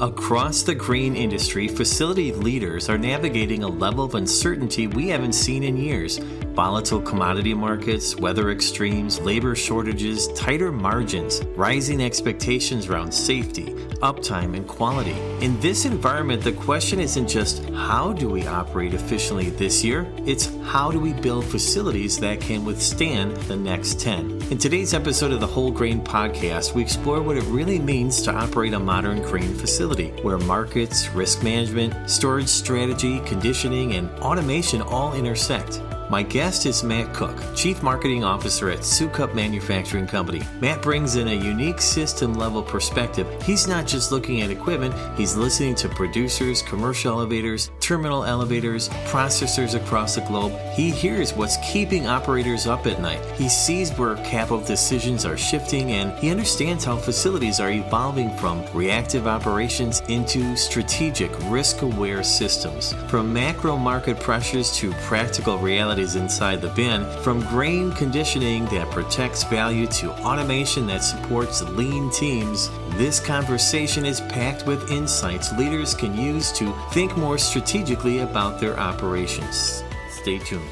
Across the grain industry, facility leaders are navigating a level of uncertainty we haven't seen in years. Volatile commodity markets, weather extremes, labor shortages, tighter margins, rising expectations around safety, uptime, and quality. In this environment, the question isn't just how do we operate efficiently this year, it's how do we build facilities that can withstand the next 10. In today's episode of the Whole Grain Podcast, we explore what it really means to operate a modern grain facility, where markets, risk management, storage strategy, conditioning, and automation all intersect. My guest is Matt Koch, Chief Marketing Officer at Sukup Manufacturing Co. Matt brings in a unique system-level perspective. He's not just looking at equipment, he's listening to producers, commercial elevators, terminal elevators, processors across the globe. He hears what's keeping operators up at night. He sees where capital decisions are shifting, and he understands how facilities are evolving from reactive operations into strategic, risk-aware systems. From macro market pressures to practical realities inside the bin, from grain conditioning that protects value to automation that supports lean teams, this conversation is packed with insights leaders can use to think more strategically about their operations. Stay tuned.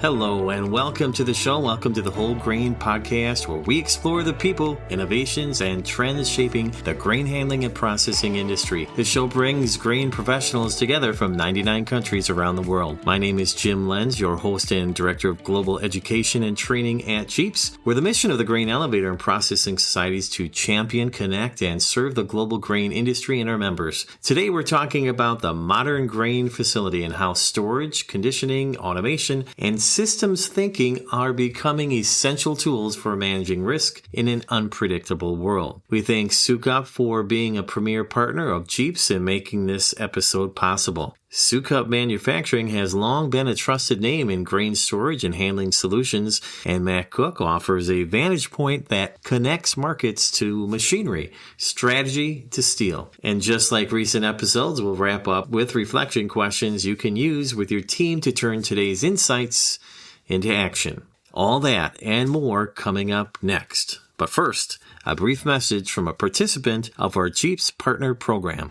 Hello and welcome to the show. Welcome to the Whole Grain Podcast, where we explore the people, innovations, and trends shaping the grain handling and processing industry. The show brings grain professionals together from 99 countries around the world. My name is Jim Lenz, your host and Director of Global Education and Training at Jeeps, where the mission of the Grain Elevator and Processing Society is to champion, connect, and serve the global grain industry and our members. Today we're talking about the modern grain facility and how storage, conditioning, automation, and systems thinking are becoming essential tools for managing risk in an unpredictable world. We thank Sukup for being a premier partner of Jeeps and making this episode possible. Sukup Manufacturing has long been a trusted name in grain storage and handling solutions, and Matt Koch offers a vantage point that connects markets to machinery, strategy to steel. And just like recent episodes, we'll wrap up with reflection questions you can use with your team to turn today's insights into action. All that and more coming up next. But first, a brief message from a participant of our Jeeps Partner Program.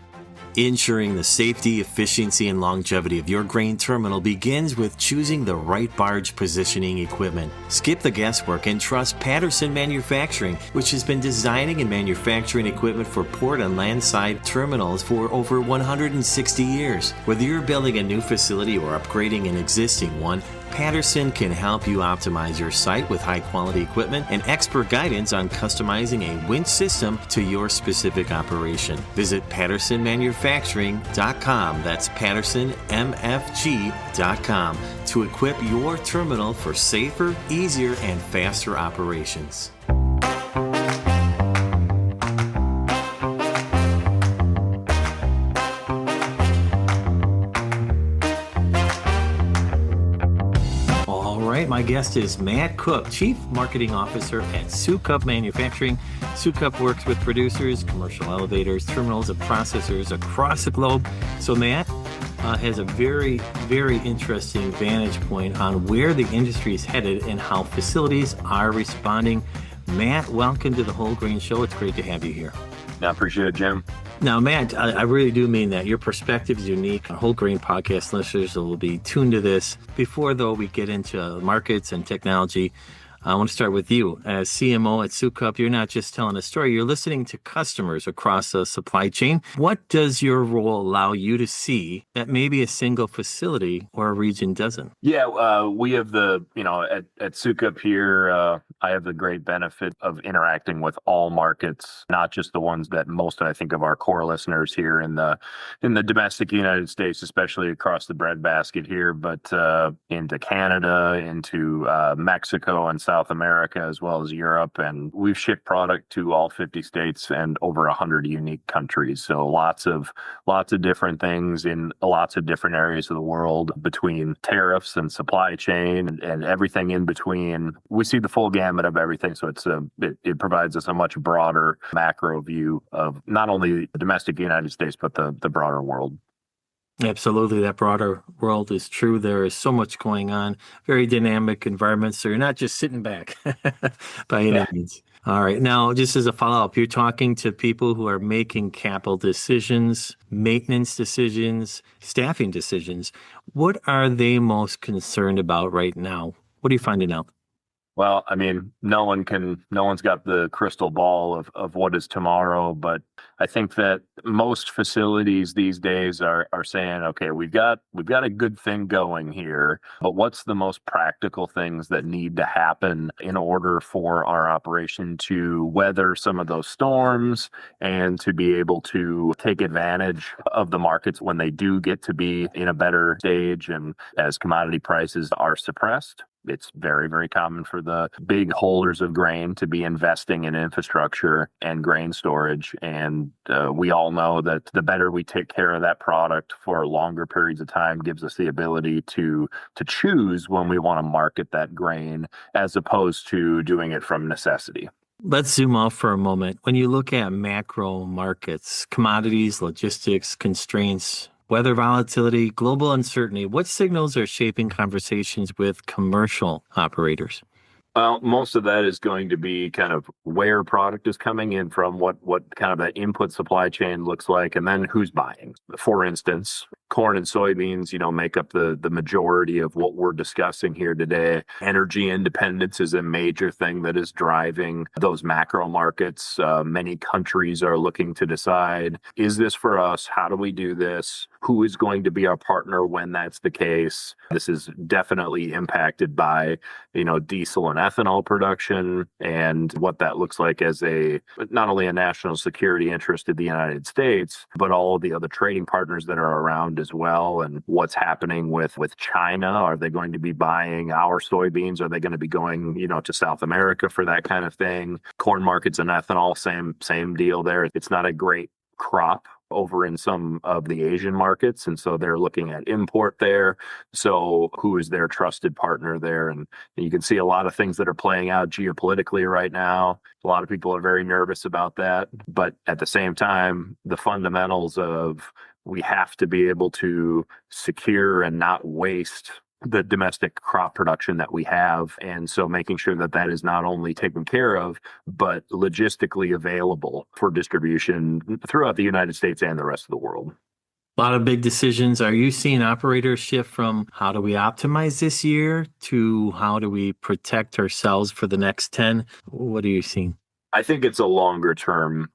Ensuring the safety, efficiency, and longevity of your grain terminal begins with choosing the right barge positioning equipment. Skip the guesswork and trust Patterson Manufacturing, which has been designing and manufacturing equipment for port and landside terminals for over 160 years. Whether you're building a new facility or upgrading an existing one, Patterson can help you optimize your site with high-quality equipment and expert guidance on customizing a winch system to your specific operation. Visit PattersonManufacturing.com, that's PattersonMFG.com, to equip your terminal for safer, easier, and faster operations. My guest is Matt Koch, Chief Marketing Officer at Sukup Manufacturing. Sukup works with producers, commercial elevators, terminals, and processors across the globe. So Matt has a very, very interesting vantage point on where the industry is headed and how facilities are responding. Matt, welcome to the Whole Grain Show. It's great to have you here. I appreciate it, Jim. Now, Matt, I really do mean that. Your perspective is unique. Our Whole Grain Podcast listeners will be tuned to this. Before, though, we get into markets and technology, I want to start with you. As CMO at Sukup, you're not just telling a story, you're listening to customers across the supply chain. What does your role allow you to see that maybe a single facility or a region doesn't? Yeah, we have at Sukup here, I have the great benefit of interacting with all markets, not just the ones that most, I think, of our core listeners here in the domestic United States, especially across the breadbasket here, but into Canada, into Mexico and South America, as well as Europe. And we've shipped product to all 50 states and over 100 unique countries. So lots of different things in lots of different areas of the world, between tariffs and supply chain and everything in between. We see the full gamut of everything. So it provides us a much broader macro view of not only the domestic United States, but the broader world. Absolutely, that broader world is true. There is so much going on, very dynamic environment. So you're not just sitting back by any Yeah. means. All right. Now, just as a follow-up, you're talking to people who are making capital decisions, maintenance decisions, staffing decisions. What are they most concerned about right now? What are you finding out? Well, I mean, no one's got the crystal ball of what is tomorrow, but I think that most facilities these days are saying, okay, we've got a good thing going here, but what's the most practical things that need to happen in order for our operation to weather some of those storms and to be able to take advantage of the markets when they do get to be in a better stage and as commodity prices are suppressed. It's very, very common for the big holders of grain to be investing in infrastructure and grain storage. And we all know that the better we take care of that product for longer periods of time gives us the ability to choose when we want to market that grain as opposed to doing it from necessity. Let's zoom out for a moment. When you look at macro markets, commodities, logistics, constraints, weather volatility, global uncertainty, what signals are shaping conversations with commercial operators? Well, most of that is going to be kind of where product is coming in from, what kind of that input supply chain looks like, and then who's buying. For instance, corn and soybeans, make up the majority of what we're discussing here today. Energy independence is a major thing that is driving those macro markets. Many countries are looking to decide, is this for us? How do we do this? Who is going to be our partner when that's the case? This is definitely impacted by diesel and ethanol production and what that looks like as not only a national security interest in the United States, but all of the other trading partners that are around as well. And what's happening with China? Are they going to be buying our soybeans? Are they going to be going, to South America for that kind of thing? Corn markets and ethanol, same deal there. It's not a great crop over in some of the Asian markets. And so they're looking at import there. So who is their trusted partner there? And you can see a lot of things that are playing out geopolitically right now. A lot of people are very nervous about that. But at the same time, the fundamentals of we have to be able to secure and not waste the domestic crop production that we have. And so making sure that that is not only taken care of, but logistically available for distribution throughout the United States and the rest of the world. A lot of big decisions. Are you seeing operators shift from how do we optimize this year to how do we protect ourselves for the next 10? What are you seeing? I think it's a longer term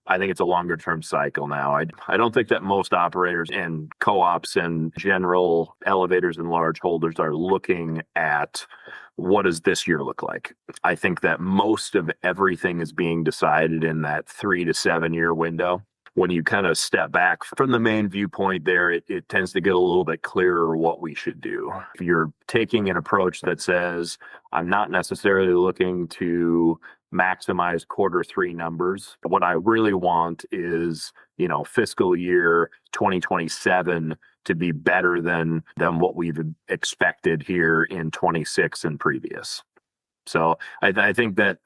cycle now. I don't think that most operators and co-ops and general elevators and large holders are looking at what does this year look like. I think that most of everything is being decided in that 3 to 7 year window. When you kind of step back from the main viewpoint there, it tends to get a little bit clearer what we should do. If you're taking an approach that says, I'm not necessarily looking to maximize Q3 numbers. What I really want is, fiscal year 2027 to be better than what we've expected here in 26 and previous. So I think that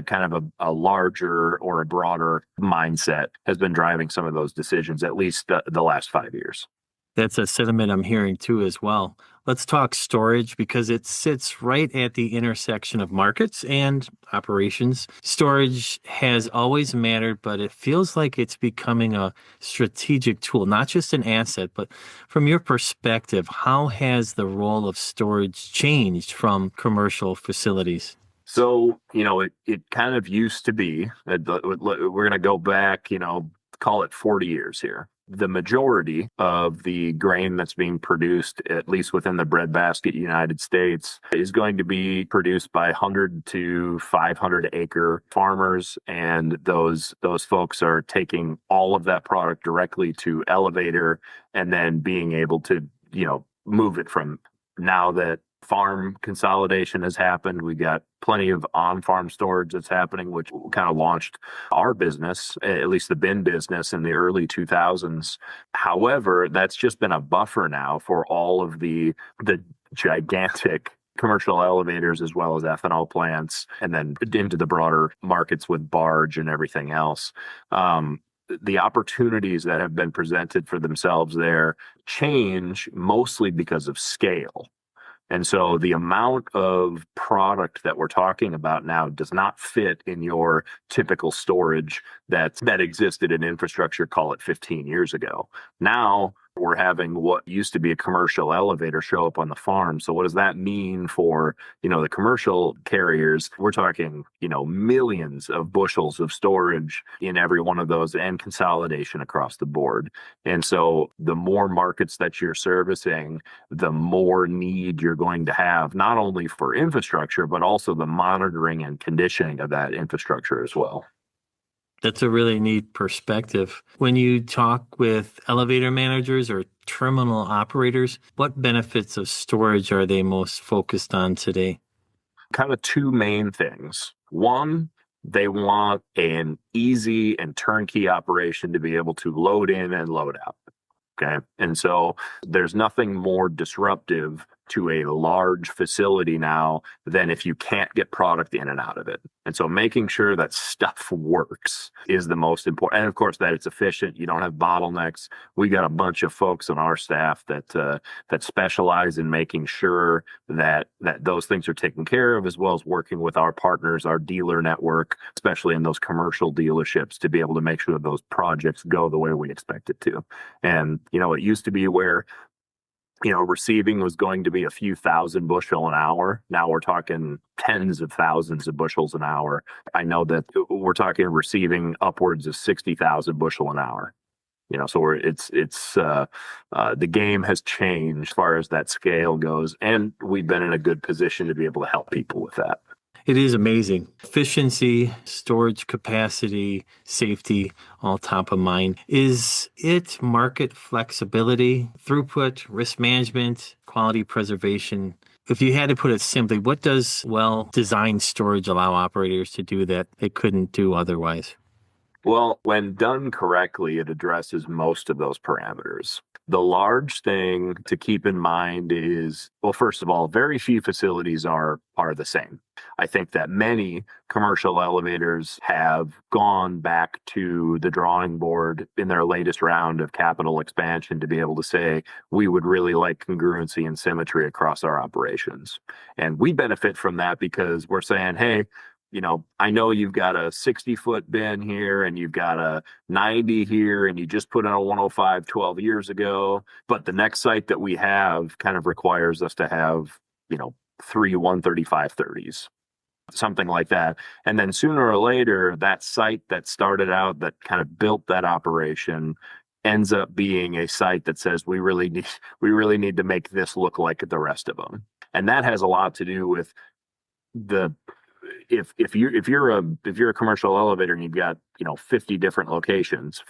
kind of a larger or a broader mindset has been driving some of those decisions, at least the last 5 years. That's a sentiment I'm hearing too as well. Let's talk storage because it sits right at the intersection of markets and operations. Storage has always mattered, but it feels like it's becoming a strategic tool, not just an asset. But from your perspective, how has the role of storage changed from commercial facilities? So, it kind of used to be, we're going to go back, call it 40 years here. The majority of the grain that's being produced, at least within the breadbasket United States, is going to be produced by 100 to 500 acre farmers. And those folks are taking all of that product directly to elevator and then being able to, move it from. Now that farm consolidation has happened, we got plenty of on-farm storage that's happening, which kind of launched our business, at least the bin business in the early 2000s. However, that's just been a buffer now for all of the gigantic commercial elevators as well as ethanol plants, and then into the broader markets with barge and everything else. the opportunities that have been presented for themselves there change mostly because of scale. And so the amount of product that we're talking about now does not fit in your typical storage that existed in infrastructure, call it 15 years ago. Now we're having what used to be a commercial elevator show up on the farm. So what does that mean for, the commercial carriers? We're talking, millions of bushels of storage in every one of those and consolidation across the board. And so the more markets that you're servicing, the more need you're going to have, not only for infrastructure, but also the monitoring and conditioning of that infrastructure as well. That's a really neat perspective. When you talk with elevator managers or terminal operators, what benefits of storage are they most focused on today? Kind of two main things. One, they want an easy and turnkey operation to be able to load in and load out. Okay. And so there's nothing more disruptive to a large facility now than if you can't get product in and out of it. And so making sure that stuff works is the most important. And of course, that it's efficient. You don't have bottlenecks. We got a bunch of folks on our staff that specialize in making sure that those things are taken care of, as well as working with our partners, our dealer network, especially in those commercial dealerships, to be able to make sure that those projects go the way we expect it to. And, it used to be where receiving was going to be a few thousand bushel an hour. Now we're talking tens of thousands of bushels an hour. I know that we're talking receiving upwards of 60,000 bushel an hour. So the game has changed as far as that scale goes, and we've been in a good position to be able to help people with that. It is amazing. Efficiency, storage capacity, safety, all top of mind. Is it market flexibility, throughput, risk management, quality preservation? If you had to put it simply, what does well-designed storage allow operators to do that they couldn't do otherwise? Well, when done correctly, it addresses most of those parameters. The large thing to keep in mind is, well, first of all, very few facilities are the same. I think that many commercial elevators have gone back to the drawing board in their latest round of capital expansion to be able to say, we would really like congruency and symmetry across our operations. And we benefit from that because we're saying, hey, I know you've got a 60-foot bin here and you've got a 90 here and you just put in a 105 12 years ago. But the next site that we have kind of requires us to have, 3 135 30s, something like that. And then sooner or later, that site that started out, that kind of built that operation, ends up being a site that says we really need to make this look like the rest of them. And that has a lot to do with if you're a commercial elevator and you've got 50 different locations,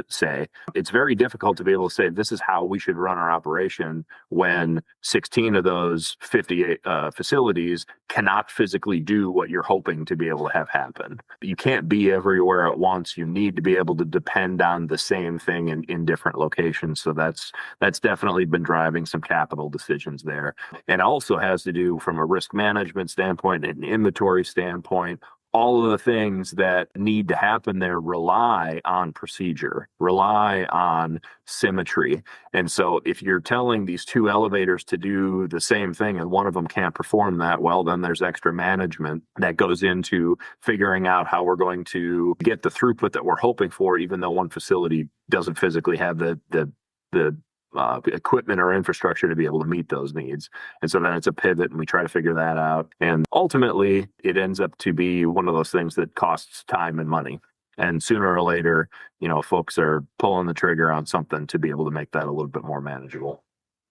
say, it's very difficult to be able to say this is how we should run our operation when 16 of those 50 facilities cannot physically do what you're hoping to be able to have happen. You can't be everywhere at once. You need to be able to depend on the same thing in different locations. So that's definitely been driving some capital decisions there. And also has to do from a risk management standpoint and an inventory standpoint. All of the things that need to happen there rely on procedure, rely on symmetry. And so if you're telling these two elevators to do the same thing and one of them can't perform that well, then there's extra management that goes into figuring out how we're going to get the throughput that we're hoping for, even though one facility doesn't physically have the equipment or infrastructure to be able to meet those needs. And so then it's a pivot and we try to figure that out. And ultimately it ends up to be one of those things that costs time and money. And sooner or later, folks are pulling the trigger on something to be able to make that a little bit more manageable.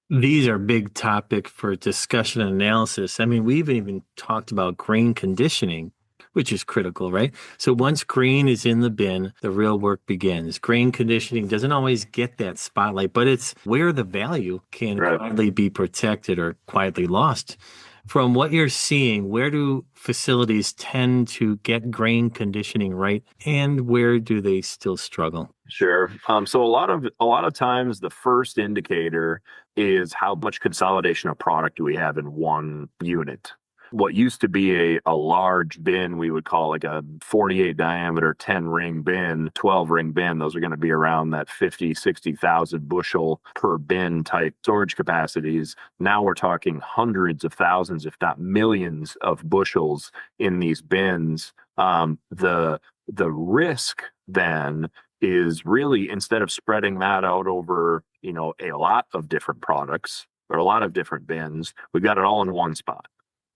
These are big topic for discussion and analysis. I mean, we've even talked about grain conditioning, which is critical, right? So once grain is in the bin, the real work begins. Grain conditioning doesn't always get that spotlight, but it's where the value can quietly be protected or quietly lost. From what you're seeing, where do facilities tend to get grain conditioning right, and where do they still struggle? Sure. So a lot of times the first indicator is how much consolidation of product do we have in one unit. what used to be a large bin, we would call like a 48 diameter, 10 ring bin, 12 ring bin. Those are going to be around that 50, 60,000 bushel per bin type storage capacities. Now we're talking hundreds of thousands, if not millions of bushels in these bins. The risk then is really, instead of spreading that out over, a lot of different products or a lot of different bins, we've got it all in one spot.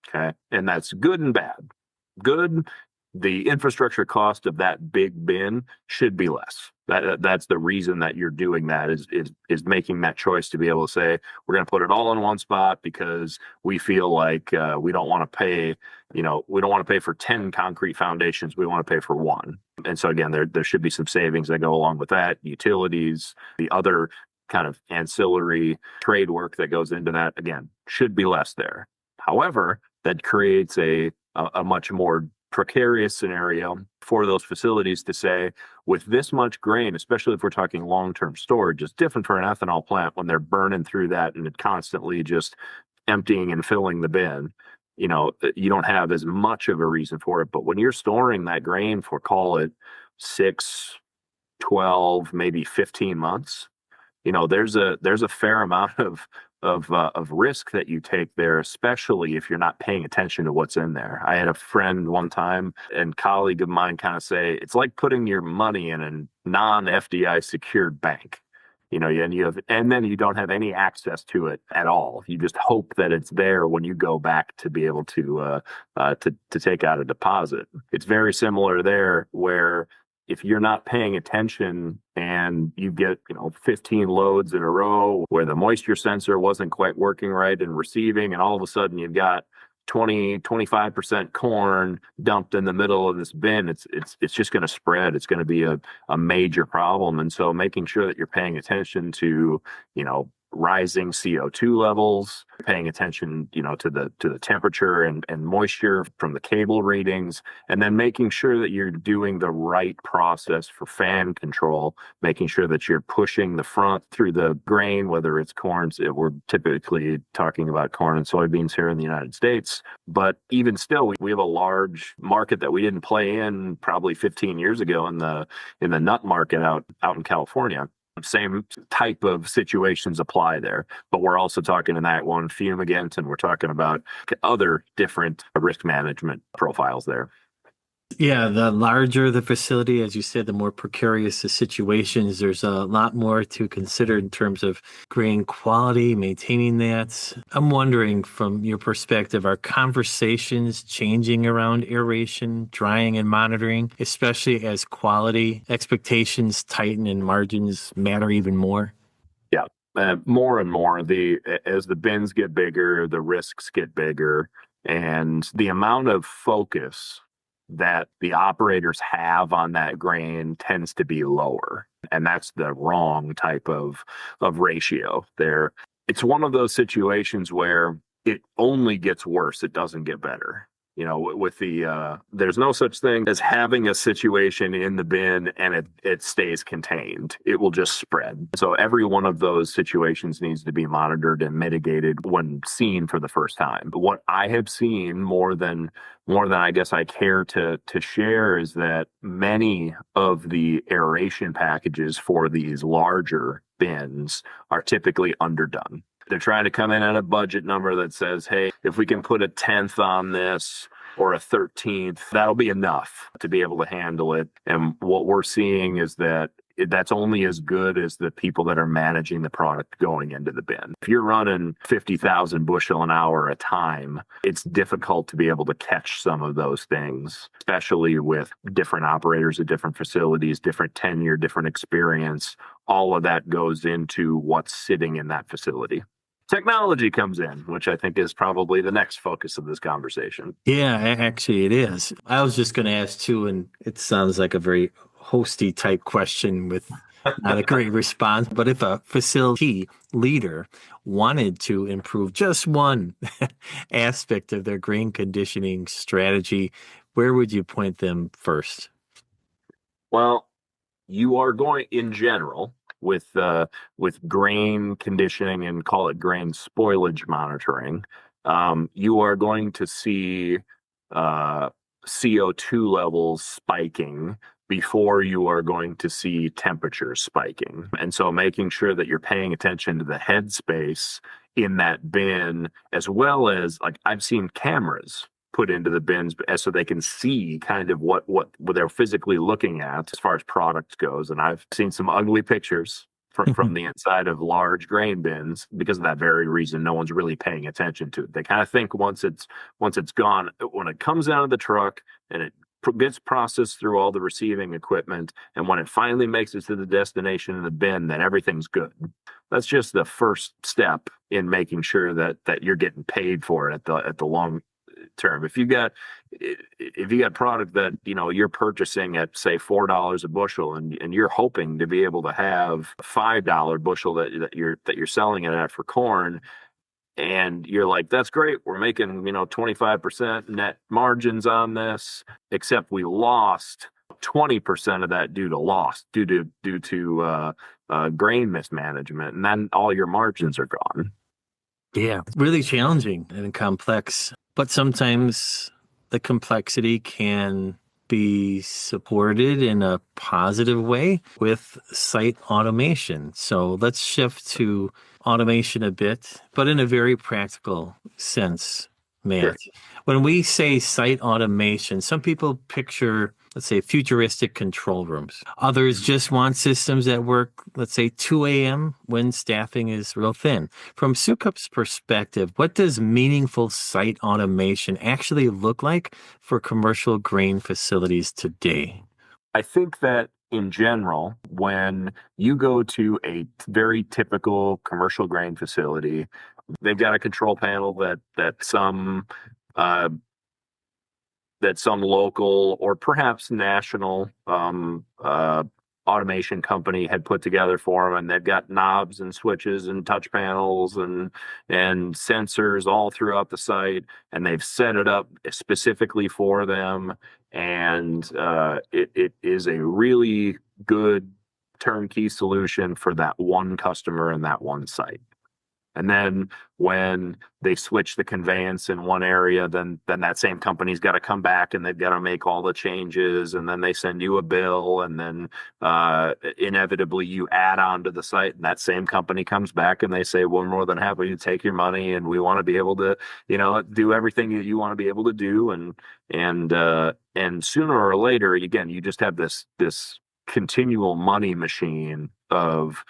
Okay. And that's good and bad. Good, the infrastructure cost of that big bin should be less. That's the reason that you're doing that is making that choice to be able to say, we're going to put it all in one spot because we feel like we don't want to pay, we don't want to pay for 10 concrete foundations. We want to pay for one. And so again, there should be some savings that go along with that. Utilities, the other kind of ancillary trade work that goes into that, again, should be less there. However, that creates a much more precarious scenario for those facilities to say, with this much grain, especially if we're talking long-term storage, it's different for an ethanol plant when they're burning through that and it constantly just emptying and filling the bin. You don't have as much of a reason for it. But when you're storing that grain for, call it 6, 12, maybe 15 months, there's a fair amount of risk that you take there, especially if you're not paying attention to what's in there. I had a friend one time and colleague of mine kind of say, it's like putting your money in a non-FDI secured bank. And then you don't have any access to it at all. You just hope that it's there when you go back to be able to take out a deposit. It's very similar there, where if you're not paying attention and you get, 15 loads in a row where the moisture sensor wasn't quite working right and receiving, and all of a sudden you've got 25% corn dumped in the middle of this bin, it's just going to spread. It's going to be a major problem. And so making sure that you're paying attention to, rising CO2 levels, paying attention, to the temperature and moisture from the cable readings, and then making sure that you're doing the right process for fan control, making sure that you're pushing the front through the grain, whether it's corn. We're typically talking about corn and soybeans here in the United States. But even still, we have a large market that we didn't play in probably 15 years ago in the nut market out in California. Same type of situations apply there, but we're also talking in that one fumigant, and we're talking about other different risk management profiles there. Yeah, the larger the facility, as you said, the more precarious the situations. There's a lot more to consider in terms of grain quality, maintaining that. I'm wondering, from your perspective, are conversations changing around aeration, drying, and monitoring, especially as quality expectations tighten and margins matter even more? Yeah, more and more. As the bins get bigger, the risks get bigger, and the amount of focus that the operators have on that grain tends to be lower. And that's the wrong type of ratio there. It's one of those situations where it only gets worse. It doesn't get better. With there's no such thing as having a situation in the bin and it stays contained. It will just spread. So every one of those situations needs to be monitored and mitigated when seen for the first time. But what I have seen more than I guess I care to share is that many of the aeration packages for these larger bins are typically underdone. They're trying to come in at a budget number that says, hey, if we can put a 10th on this or a 13th, that'll be enough to be able to handle it. And what we're seeing is that that's only as good as the people that are managing the product going into the bin. If you're running 50,000 bushel an hour a time, it's difficult to be able to catch some of those things, especially with different operators at different facilities, different tenure, different experience. All of that goes into what's sitting in that facility. Technology comes in, which I think is probably the next focus of this conversation. Yeah, actually it is. I was just going to ask too, and it sounds like a very hosty type question with not a great response, but if a facility leader wanted to improve just one aspect of their grain conditioning strategy, where would you point them first? Well, you are going in general with grain conditioning and call it grain spoilage monitoring. you are going to see CO2 levels spiking before you are going to see temperature spiking. And so making sure that you're paying attention to the headspace in that bin, as well as like I've seen cameras put into the bins so they can see kind of what they're physically looking at as far as product goes. And I've seen some ugly pictures from the inside of large grain bins because of that very reason. No one's really paying attention to it. They kind of think once it's gone, when it comes out of the truck and it gets processed through all the receiving equipment, and when it finally makes it to the destination in the bin, then everything's good. That's just the first step in making sure that you're getting paid for it at the long term. If you got product that you're purchasing at say $4 a bushel, and you're hoping to be able to have $5 bushel that you're selling it at for corn, and you're like, that's great, we're making 25% net margins on this, except we lost 20% of that due to grain mismanagement, and then all your margins are gone. Yeah, really challenging and complex, but sometimes the complexity can be supported in a positive way with site automation. So let's shift to automation a bit, but in a very practical sense, Matt. Sure. When we say site automation, some people picture, let's say, futuristic control rooms. Others just want systems that work, let's say, 2 a.m. when staffing is real thin. From Sukup's perspective, what does meaningful site automation actually look like for commercial grain facilities today? I think that in general, when you go to a very typical commercial grain facility, they've got a control panel that some local or perhaps national automation company had put together for them, and they've got knobs and switches and touch panels and sensors all throughout the site, and they've set it up specifically for them, and it is a really good turnkey solution for that one customer and that one site. And then when they switch the conveyance in one area, then that same company's got to come back and they've got to make all the changes, and then they send you a bill, and then inevitably you add on to the site, and that same company comes back and they say, well, we're more than happy to take your money, and we want to be able to do everything that you want to be able to do, and sooner or later, again, you just have this continual money machine of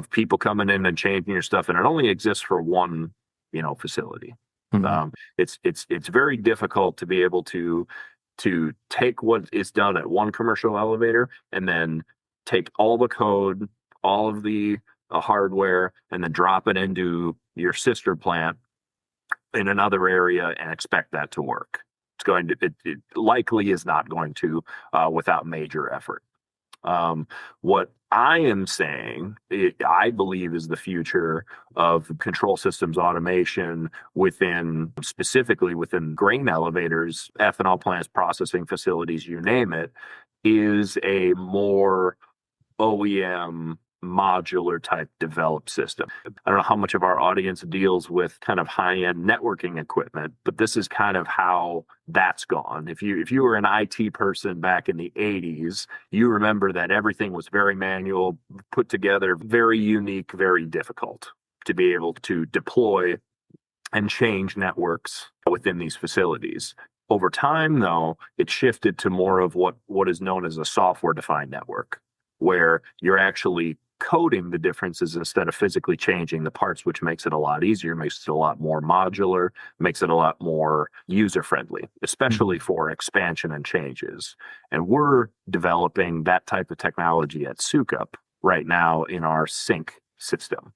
people coming in and changing your stuff, and it only exists for one facility. Mm-hmm. It's very difficult to be able to take what is done at one commercial elevator and then take all the code, all of the hardware, and then drop it into your sister plant in another area and expect that to work. It likely is not going to without major effort. What I am saying, I believe, is the future of control systems automation specifically within grain elevators, ethanol plants, processing facilities, you name it, is a more OEM modular type developed system. I don't know how much of our audience deals with kind of high-end networking equipment, but this is kind of how that's gone. If you were an IT person back in the 80s, you remember that everything was very manual, put together, very unique, very difficult to be able to deploy and change networks within these facilities. Over time, though, it shifted to more of what is known as a software-defined network, where you're actually coding the differences instead of physically changing the parts, which makes it a lot easier, makes it a lot more modular, makes it a lot more user-friendly, especially for expansion and changes. And we're developing that type of technology at Sukup right now in our sync system.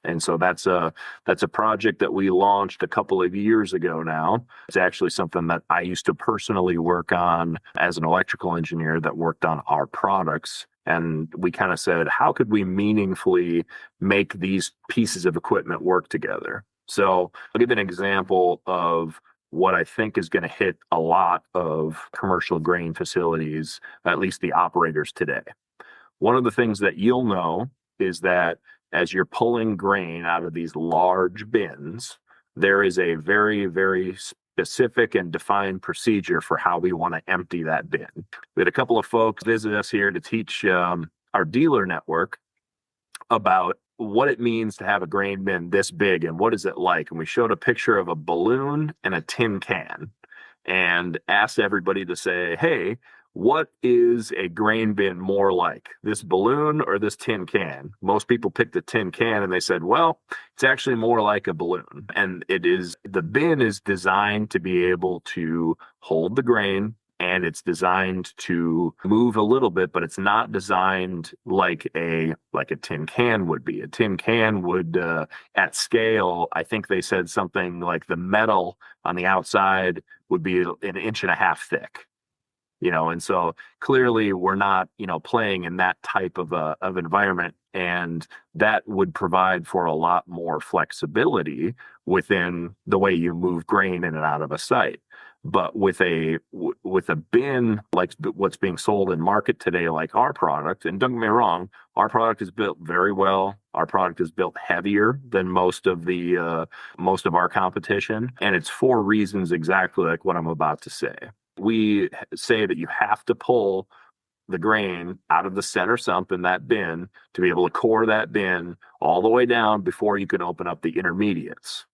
And so that's a project that we launched a couple of years ago now. It's actually something that I used to personally work on as an electrical engineer that worked on our products. And we kind of said, how could we meaningfully make these pieces of equipment work together? So I'll give an example of what I think is going to hit a lot of commercial grain facilities, at least the operators today. One of the things that you'll know is that as you're pulling grain out of these large bins, there is a very, very specific and defined procedure for how we want to empty that bin. We had a couple of folks visit us here to teach our dealer network about what it means to have a grain bin this big and what is it like. And we showed a picture of a balloon and a tin can and asked everybody to say, hey, what is a grain bin more like, this balloon or this tin can? Most people picked the tin can and they said, well, it's actually more like a balloon. And the bin is designed to be able to hold the grain, and it's designed to move a little bit, but it's not designed like a tin can would be. A tin can would, at scale, I think they said something like the metal on the outside would be an inch and a half thick. And so clearly we're not, playing in that type of environment, and that would provide for a lot more flexibility within the way you move grain in and out of a site. But with a bin like what's being sold in market today, like our product, and don't get me wrong, our product is built very well. Our product is built heavier than most of our competition, and it's for reasons exactly like what I'm about to say. We say that you have to pull the grain out of the center sump in that bin to be able to core that bin all the way down before you can open up the intermediates.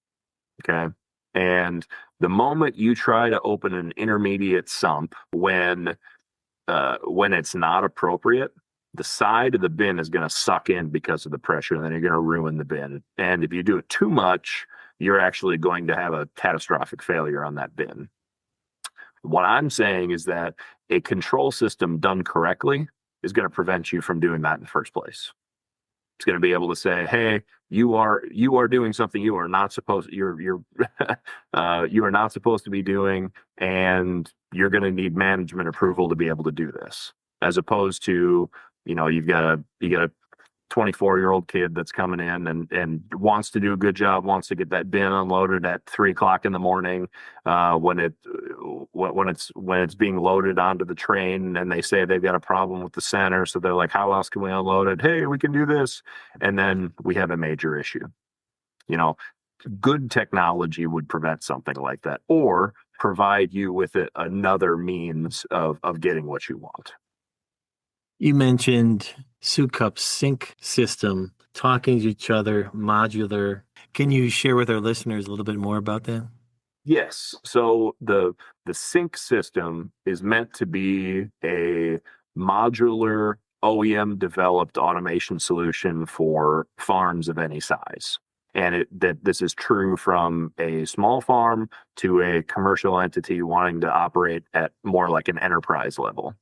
Okay. And the moment you try to open an intermediate sump when it's not appropriate, the side of the bin is going to suck in because of the pressure, and then you're going to ruin the bin. And if you do it too much, you're actually going to have a catastrophic failure on that bin. What I'm saying is that a control system done correctly is going to prevent you from doing that in the first place. It's going to be able to say, hey, you are doing something you are not supposed you are not supposed to be doing, and you're going to need management approval to be able to do this. As opposed to, you got a 24-year-old kid that's coming in and wants to do a good job, wants to get that bin unloaded at 3:00 in the morning, when it's being loaded onto the train, and they say they've got a problem with the center, so they're like, how else can we unload it? Hey, we can do this, and then we have a major issue. Good technology would prevent something like that, or provide you with another means of getting what you want. You mentioned Sukup's sync system, talking to each other, modular. Can you share with our listeners a little bit more about that? Yes. So the sync system is meant to be a modular OEM developed automation solution for farms of any size. And this is true from a small farm to a commercial entity wanting to operate at more like an enterprise level.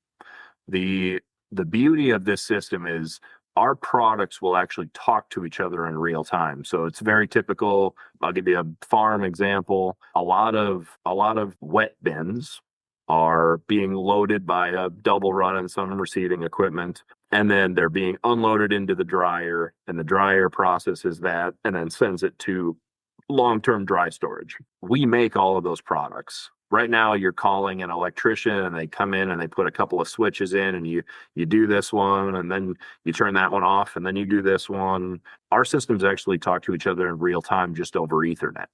The beauty of this system is our products will actually talk to each other in real time. So it's very typical. I'll give you a farm example. A lot of wet bins are being loaded by a double run and some receiving equipment, and then they're being unloaded into the dryer, and the dryer processes that and then sends it to long-term dry storage. We make all of those products. Right now, you're calling an electrician, and they come in and they put a couple of switches in, and you do this one, and then you turn that one off, and then you do this one. Our systems actually talk to each other in real time just over Ethernet.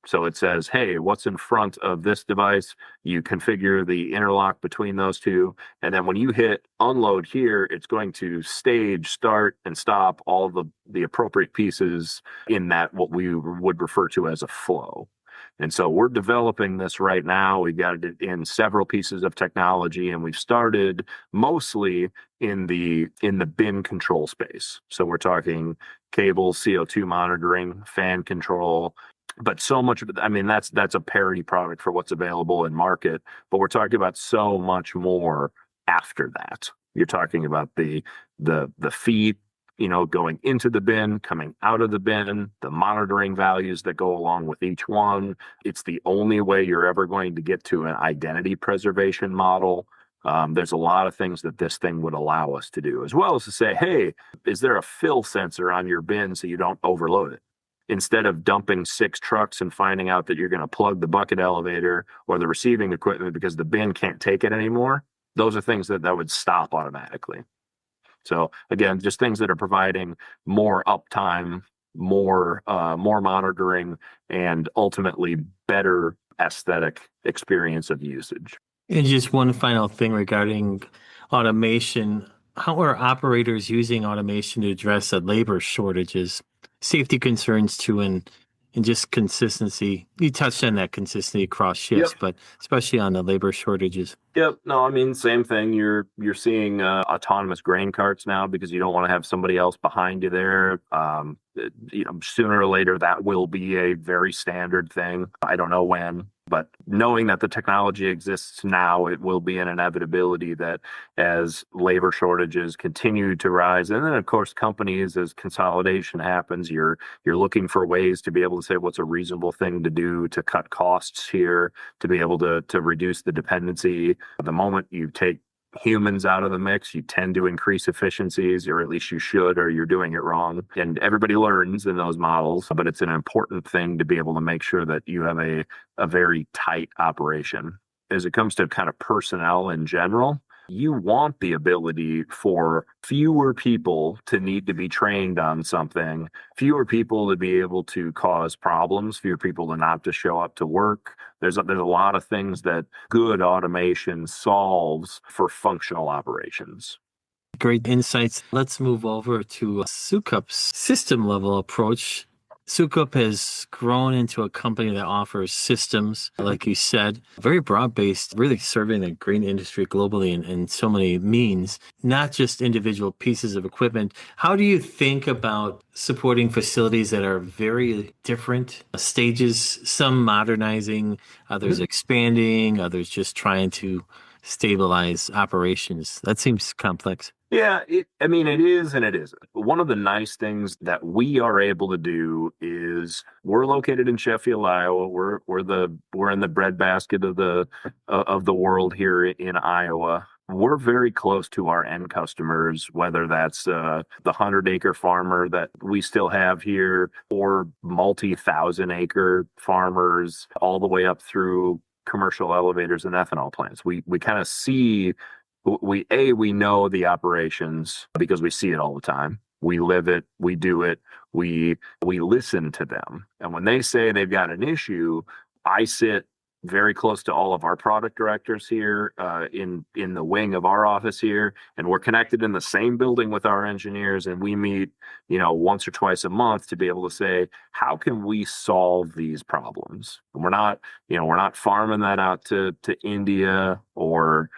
So it says, hey, what's in front of this device? You configure the interlock between those two. And then when you hit unload here, it's going to stage, start, and stop all of the appropriate pieces in that what we would refer to as a flow. And so we're developing this right now. We've got it in several pieces of technology, and we've started mostly in the bin control space. So we're talking cable, CO2 monitoring, fan control, but so much of it, I mean, that's a parity product for what's available in market, but we're talking about so much more after that. You're talking about the feed, going into the bin, coming out of the bin, the monitoring values that go along with each one. It's the only way you're ever going to get to an identity preservation model. There's a lot of things that this thing would allow us to do, as well as to say, hey, is there a fill sensor on your bin so you don't overload it? Instead of dumping 6 trucks and finding out that you're going to plug the bucket elevator or the receiving equipment because the bin can't take it anymore, those are things that would stop automatically. So again, just things that are providing more uptime, more monitoring, and ultimately better aesthetic experience of usage. And just one final thing regarding automation. How are operators using automation to address the labor shortages, safety concerns too, and just consistency? You touched on that consistency across shifts, Yep. but especially on the labor shortages. Yep. No, I mean, same thing. You're seeing autonomous grain carts now because you don't want to have somebody else behind you there. Sooner or later that will be a very standard thing. I don't know when, but knowing that the technology exists now, it will be an inevitability that as labor shortages continue to rise, and then of course companies, as consolidation happens, you're looking for ways to be able to say what's a reasonable thing to do to cut costs here, to be able to reduce the dependency. The moment you take humans out of the mix, you tend to increase efficiencies, or at least you should, or you're doing it wrong. And everybody learns in those models, but it's an important thing to be able to make sure that you have a very tight operation. As it comes to kind of personnel in general, you want the ability for fewer people to need to be trained on something, fewer people to be able to cause problems, fewer people to not to show up to work. There's a lot of things that good automation solves for functional operations. Great insights. Let's move over to Sukup's system level approach. Sukup has grown into a company that offers systems, like you said, very broad based, really serving the grain industry globally in so many means, not just individual pieces of equipment. How do you think about supporting facilities that are very different stages, some modernizing, others expanding, others just trying to stabilize operations? That seems complex. Yeah, I mean, it is and it isn't. One of the nice things that we are able to do is we're located in Sheffield, Iowa. We're in the breadbasket of the world here in Iowa. We're very close to our end customers, whether that's the 100-acre farmer that we still have here, or multi-thousand-acre farmers, all the way up through commercial elevators and ethanol plants. We kind of see we know the operations because we see it all the time. We live it, we do it, we listen to them. And when they say they've got an issue, I sit very close to all of our product directors here in the wing of our office here, and we're connected in the same building with our engineers, and we meet, once or twice a month to be able to say, how can we solve these problems? And we're not farming that out to India or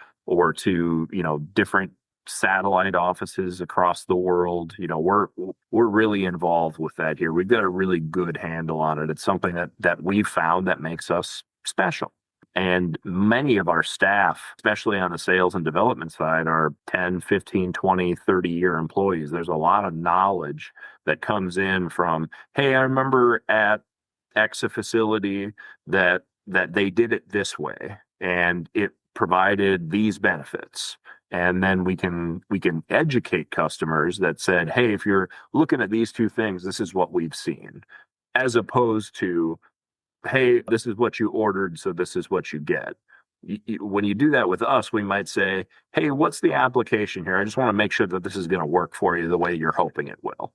to different satellite offices across the world. We're really involved with that here. We've got a really good handle on it. It's something that we've found that makes us special. And many of our staff, especially on the sales and development side, are 10, 15, 20, 30-year employees. There's a lot of knowledge that comes in from, hey, I remember at X facility that they did it this way, and it provided these benefits. And then we can educate customers that said, hey, if you're looking at these two things, this is what we've seen, as opposed to, hey, this is what you ordered, so this is what you get. When you do that with us, we might say, hey, what's the application here? I just want to make sure that this is going to work for you the way you're hoping it will.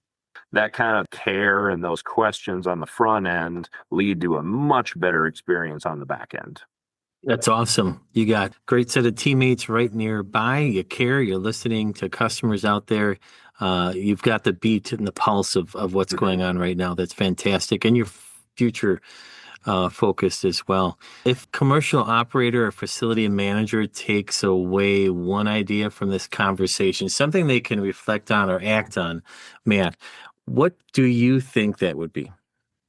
That kind of care and those questions on the front end lead to a much better experience on the back end. That's awesome. You got a great set of teammates right nearby. You care. You're listening to customers out there. You've got the beat and the pulse of what's going on right now. That's fantastic. And your future focused as well. If commercial operator or facility manager takes away one idea from this conversation, something they can reflect on or act on, Matt, what do you think that would be?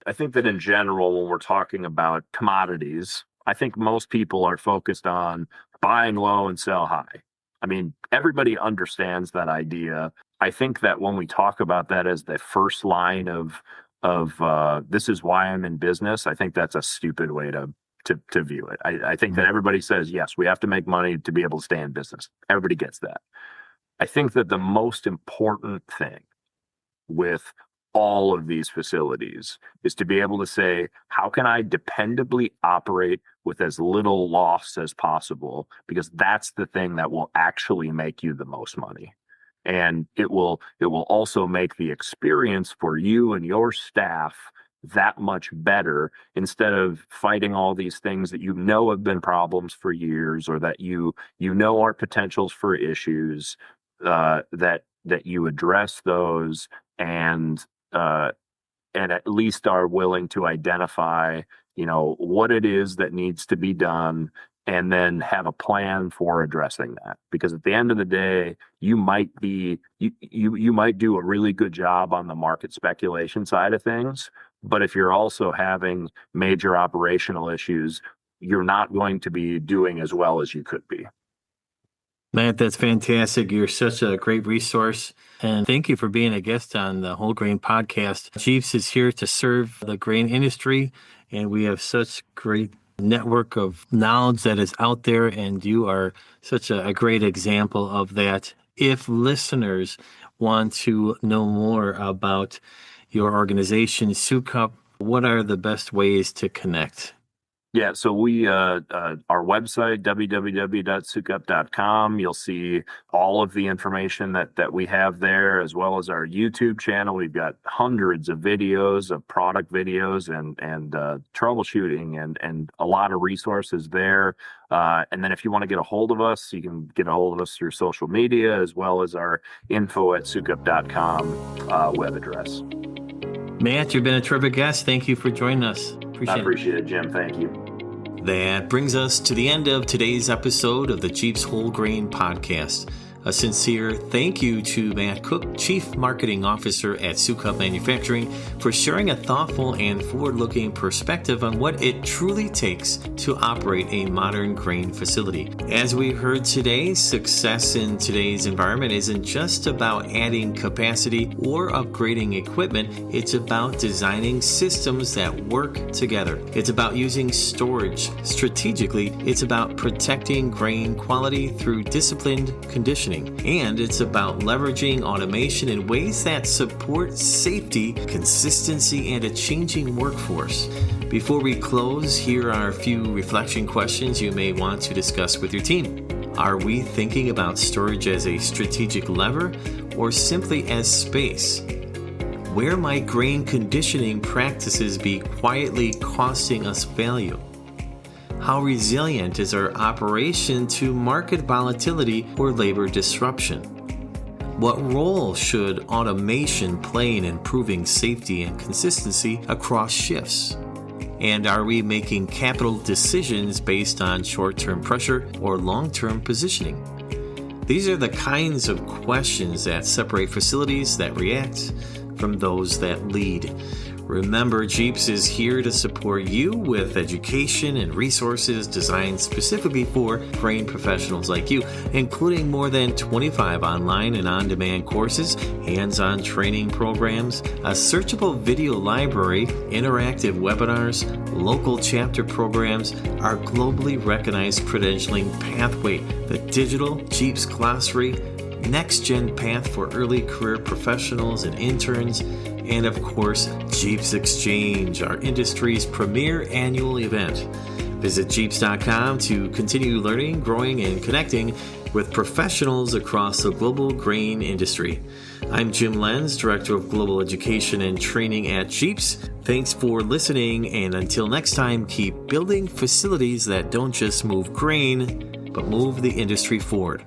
I think that in general, when we're talking about commodities, I think most people are focused on buying low and sell high. I mean, everybody understands that idea. I think that when we talk about that as the first line of this is why I'm in business, I think that's a stupid way to view it. I think that everybody says, yes, we have to make money to be able to stay in business. Everybody gets that. I think that the most important thing with all of these facilities is to be able to say, how can I dependably operate with as little loss as possible? Because that's the thing that will actually make you the most money. And it will also make the experience for you and your staff that much better, instead of fighting all these things that have been problems for years, or that are potentials for issues, that you address those, and at least are willing to identify what it is that needs to be done, and then have a plan for addressing that. Because at the end of the day, you might do a really good job on the market speculation side of things, but if you're also having major operational issues, you're not going to be doing as well as you could be. Matt, that's fantastic. You're such a great resource. And thank you for being a guest on the Whole Grain Podcast. Jeeps is here to serve the grain industry, and we have such great network of knowledge that is out there, and you are such a great example of that. If listeners want to know more about your organization, Sukup, what are the best ways to connect? Yeah, so we our website, www.sukup.com, you'll see all of the information that we have there, as well as our YouTube channel. We've got hundreds of videos, of product videos, and troubleshooting, and a lot of resources there. And then if you want to get a hold of us, you can get a hold of us through social media, as well as our info@sukup.com web address. Matt, you've been a terrific guest. Thank you for joining us. I appreciate it, Jim. Thank you. That brings us to the end of today's episode of the Jeeps Whole Grain Podcast. A sincere thank you to Matt Koch, Chief Marketing Officer at Sukup Manufacturing, for sharing a thoughtful and forward-looking perspective on what it truly takes to operate a modern grain facility. As we heard today, success in today's environment isn't just about adding capacity or upgrading equipment. It's about designing systems that work together. It's about using storage strategically. It's about protecting grain quality through disciplined conditioning. And it's about leveraging automation in ways that support safety, consistency, and a changing workforce. Before we close, here are a few reflection questions you may want to discuss with your team. Are we thinking about storage as a strategic lever, or simply as space? Where might grain conditioning practices be quietly costing us value? How resilient is our operation to market volatility or labor disruption? What role should automation play in improving safety and consistency across shifts? And are we making capital decisions based on short-term pressure or long-term positioning? These are the kinds of questions that separate facilities that react from those that lead. Remember, Jeeps is here to support you with education and resources designed specifically for grain professionals like you, including more than 25 online and on-demand courses, hands-on training programs, a searchable video library, interactive webinars, local chapter programs, our globally recognized credentialing pathway, the digital Jeeps glossary, next-gen path for early career professionals and interns, and of course, Jeeps Exchange, our industry's premier annual event. Visit Jeeps.com to continue learning, growing, and connecting with professionals across the global grain industry. I'm Jim Lenz, Director of Global Education and Training at Jeeps. Thanks for listening, and until next time, keep building facilities that don't just move grain, but move the industry forward.